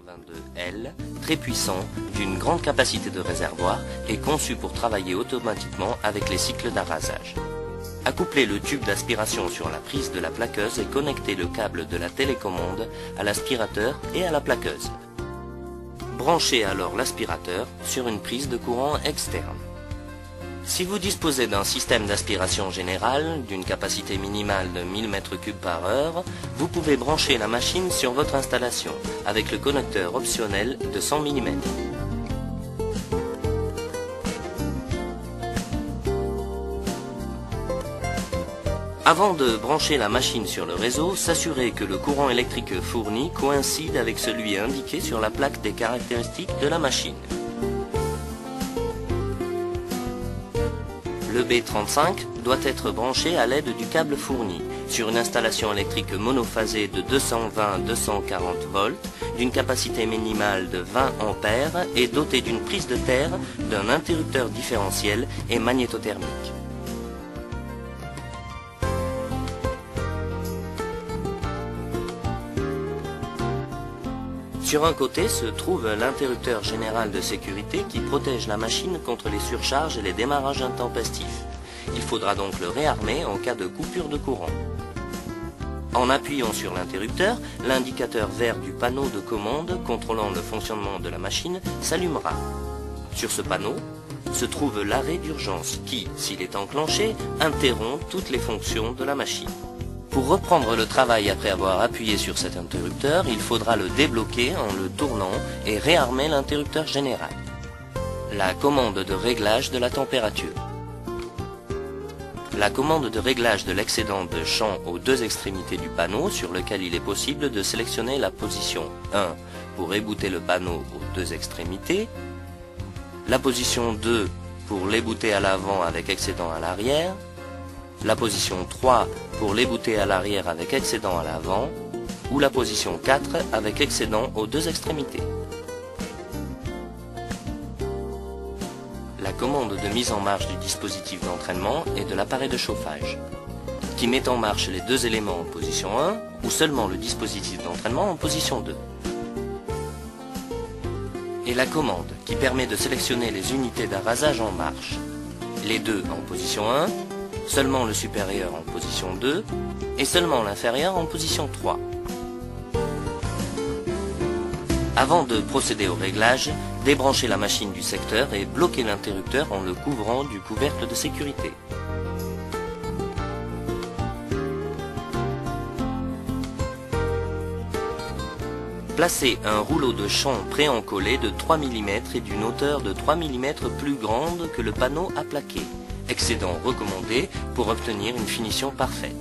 82L, très puissant, d'une grande capacité de réservoir, est conçu pour travailler automatiquement avec les cycles d'arrasage. Accouplez le tube d'aspiration sur la prise de la plaqueuse et connectez le câble de la télécommande à l'aspirateur et à la plaqueuse. Branchez alors l'aspirateur sur une prise de courant externe. Si vous disposez d'un système d'aspiration général d'une capacité minimale de 1000 m3 par heure, vous pouvez brancher la machine sur votre installation avec le connecteur optionnel de 100 mm. Avant de brancher la machine sur le réseau, s'assurez que le courant électrique fourni coïncide avec celui indiqué sur la plaque des caractéristiques de la machine. Le B35 doit être branché à l'aide du câble fourni sur une installation électrique monophasée de 220-240 volts d'une capacité minimale de 20 ampères et doté d'une prise de terre, d'un interrupteur différentiel et magnétothermique. Sur un côté se trouve l'interrupteur général de sécurité qui protège la machine contre les surcharges et les démarrages intempestifs. Il faudra donc le réarmer en cas de coupure de courant. En appuyant sur l'interrupteur, l'indicateur vert du panneau de commande contrôlant le fonctionnement de la machine s'allumera. Sur ce panneau se trouve l'arrêt d'urgence qui, s'il est enclenché, interrompt toutes les fonctions de la machine. Pour reprendre le travail après avoir appuyé sur cet interrupteur, il faudra le débloquer en le tournant et réarmer l'interrupteur général. La commande de réglage de la température. La commande de réglage de l'excédent de champ aux deux extrémités du panneau sur lequel il est possible de sélectionner la position 1 pour ébouter le panneau aux deux extrémités, la position 2 pour l'ébouter à l'avant avec excédent à l'arrière, la position 3 pour l'ébouter à l'arrière avec excédent à l'avant, ou la position 4 avec excédent aux deux extrémités. La commande de mise en marche du dispositif d'entraînement et de l'appareil de chauffage, qui met en marche les deux éléments en position 1 ou seulement le dispositif d'entraînement en position 2. Et la commande qui permet de sélectionner les unités d'arrasage en marche, les deux en position 1, seulement le supérieur en position 2 et seulement l'inférieur en position 3. Avant de procéder au réglage, débranchez la machine du secteur et bloquez l'interrupteur en le couvrant du couvercle de sécurité. Placez un rouleau de champ pré-encollé de 3 mm et d'une hauteur de 3 mm plus grande que le panneau à plaquer. Excédent recommandé pour obtenir une finition parfaite.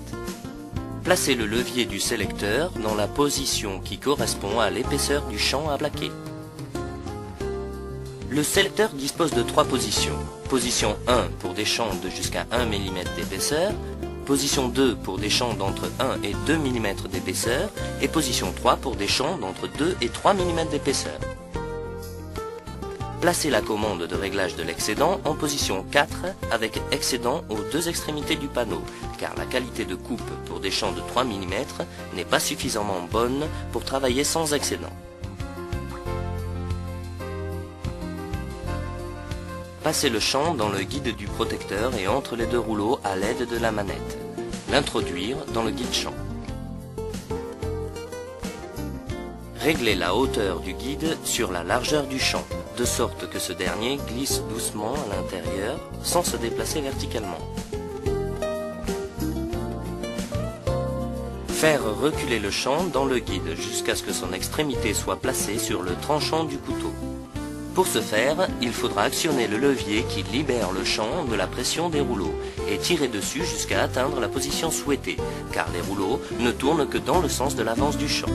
Placez le levier du sélecteur dans la position qui correspond à l'épaisseur du champ à plaquer. Le sélecteur dispose de 3 positions. Position 1 pour des champs de jusqu'à 1 mm d'épaisseur, position 2 pour des champs d'entre 1 et 2 mm d'épaisseur et position 3 pour des champs d'entre 2 et 3 mm d'épaisseur. Placez la commande de réglage de l'excédent en position 4 avec excédent aux deux extrémités du panneau, car la qualité de coupe pour des champs de 3 mm n'est pas suffisamment bonne pour travailler sans excédent. Passez le champ dans le guide du protecteur et entre les deux rouleaux à l'aide de la manette. L'introduire dans le guide champ. Réglez la hauteur du guide sur la largeur du champ, de sorte que ce dernier glisse doucement à l'intérieur sans se déplacer verticalement. Faire reculer le champ dans le guide jusqu'à ce que son extrémité soit placée sur le tranchant du couteau. Pour ce faire, il faudra actionner le levier qui libère le champ de la pression des rouleaux et tirer dessus jusqu'à atteindre la position souhaitée, car les rouleaux ne tournent que dans le sens de l'avance du champ.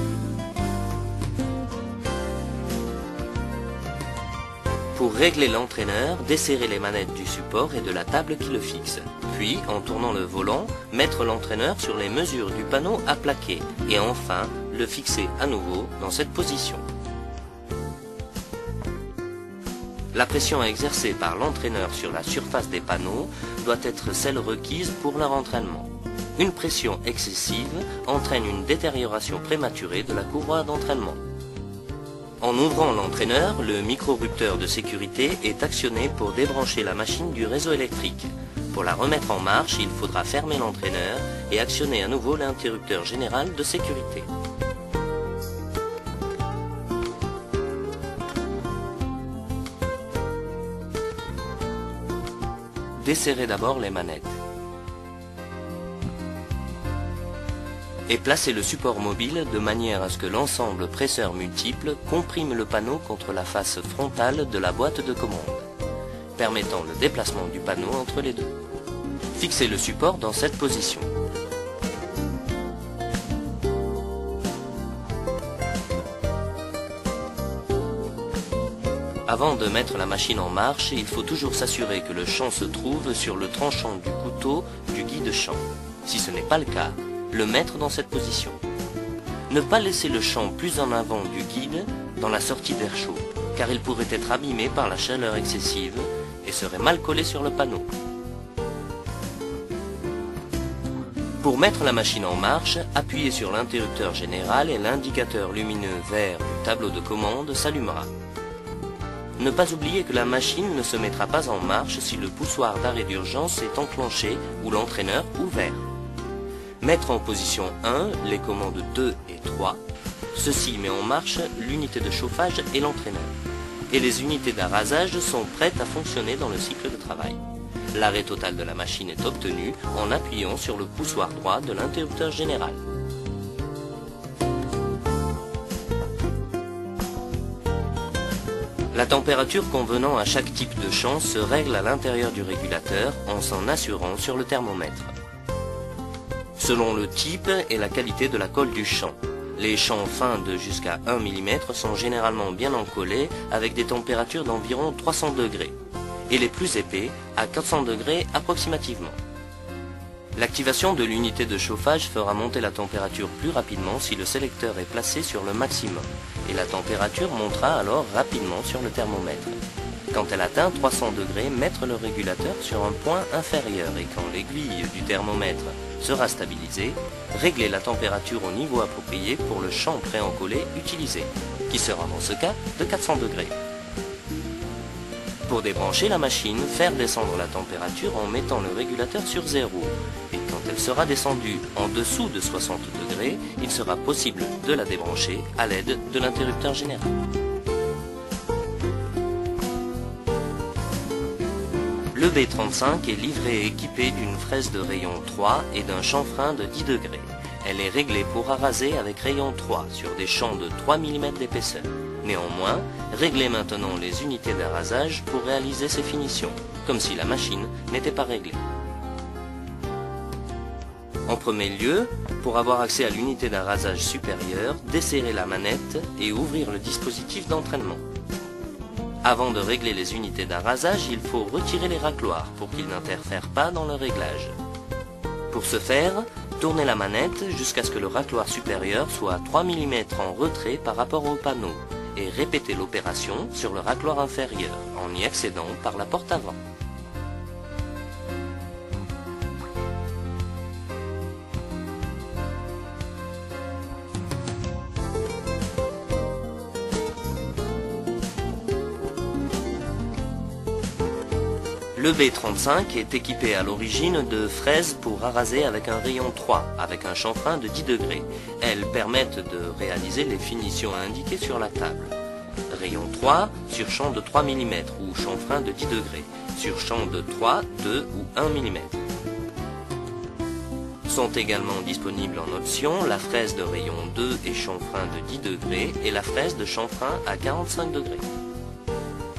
Pour régler l'entraîneur, desserrez les manettes du support et de la table qui le fixe. Puis, en tournant le volant, mettre l'entraîneur sur les mesures du panneau à plaquer et enfin le fixer à nouveau dans cette position. La pression exercée par l'entraîneur sur la surface des panneaux doit être celle requise pour leur entraînement. Une pression excessive entraîne une détérioration prématurée de la courroie d'entraînement. En ouvrant l'entraîneur, le micro-rupteur de sécurité est actionné pour débrancher la machine du réseau électrique. Pour la remettre en marche, il faudra fermer l'entraîneur et actionner à nouveau l'interrupteur général de sécurité. Desserrez d'abord les manettes. Et placez le support mobile de manière à ce que l'ensemble presseur multiple comprime le panneau contre la face frontale de la boîte de commande, permettant le déplacement du panneau entre les deux. Fixez le support dans cette position. Avant de mettre la machine en marche, il faut toujours s'assurer que le champ se trouve sur le tranchant du couteau du guide-champ. Si ce n'est pas le cas, le mettre dans cette position. Ne pas laisser le champ plus en avant du guide dans la sortie d'air chaud, car il pourrait être abîmé par la chaleur excessive et serait mal collé sur le panneau. Pour mettre la machine en marche, appuyez sur l'interrupteur général et l'indicateur lumineux vert du tableau de commande s'allumera. Ne pas oublier que la machine ne se mettra pas en marche si le poussoir d'arrêt d'urgence est enclenché ou l'entraîneur ouvert. Mettre en position 1 les commandes 2 et 3. Ceci met en marche l'unité de chauffage et l'entraîneur. Et les unités d'arrasage sont prêtes à fonctionner dans le cycle de travail. L'arrêt total de la machine est obtenu en appuyant sur le poussoir droit de l'interrupteur général. La température convenant à chaque type de champ se règle à l'intérieur du régulateur en s'en assurant sur le thermomètre. Selon le type et la qualité de la colle du champ, les champs fins de jusqu'à 1 mm sont généralement bien encollés avec des températures d'environ 300 degrés et les plus épais à 400 degrés approximativement. L'activation de l'unité de chauffage fera monter la température plus rapidement si le sélecteur est placé sur le maximum, et la température montera alors rapidement sur le thermomètre. Quand elle atteint 300 degrés, mettre le régulateur sur un point inférieur et quand l'aiguille du thermomètre sera stabilisée, régler la température au niveau approprié pour le champ préencollé utilisé, qui sera dans ce cas de 400 degrés. Pour débrancher la machine, faire descendre la température en mettant le régulateur sur 0. Et quand elle sera descendue en dessous de 60 degrés, il sera possible de la débrancher à l'aide de l'interrupteur général. Le B35 est livré et équipé d'une fraise de rayon 3 et d'un chanfrein de 10 degrés. Elle est réglée pour araser avec rayon 3 sur des champs de 3 mm d'épaisseur. Néanmoins, réglez maintenant les unités d'arasage pour réaliser ces finitions, comme si la machine n'était pas réglée. En premier lieu, pour avoir accès à l'unité d'arasage supérieure, desserrez la manette et ouvrir le dispositif d'entraînement. Avant de régler les unités d'arasage, il faut retirer les racloirs pour qu'ils n'interfèrent pas dans le réglage. Pour ce faire, tournez la manette jusqu'à ce que le racloir supérieur soit à 3 mm en retrait par rapport au panneau et répétez l'opération sur le racloir inférieur en y accédant par la porte avant. Le B35 est équipé à l'origine de fraises pour araser avec un rayon 3, avec un chanfrein de 10 degrés. Elles permettent de réaliser les finitions indiquées sur la table. Rayon 3 sur champ de 3 mm ou chanfrein de 10 degrés, sur champ de 3, 2 ou 1 mm. Sont également disponibles en option la fraise de rayon 2 et chanfrein de 10 degrés et la fraise de chanfrein à 45 degrés.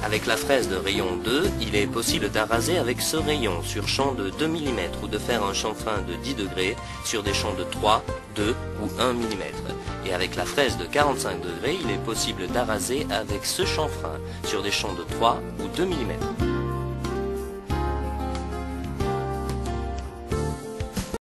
Avec la fraise de rayon 2, il est possible d'araser avec ce rayon sur champ de 2 mm ou de faire un chanfrein de 10 degrés sur des champs de 3, 2 ou 1 mm. Et avec la fraise de 45 degrés, il est possible d'araser avec ce chanfrein sur des champs de 3 ou 2 mm.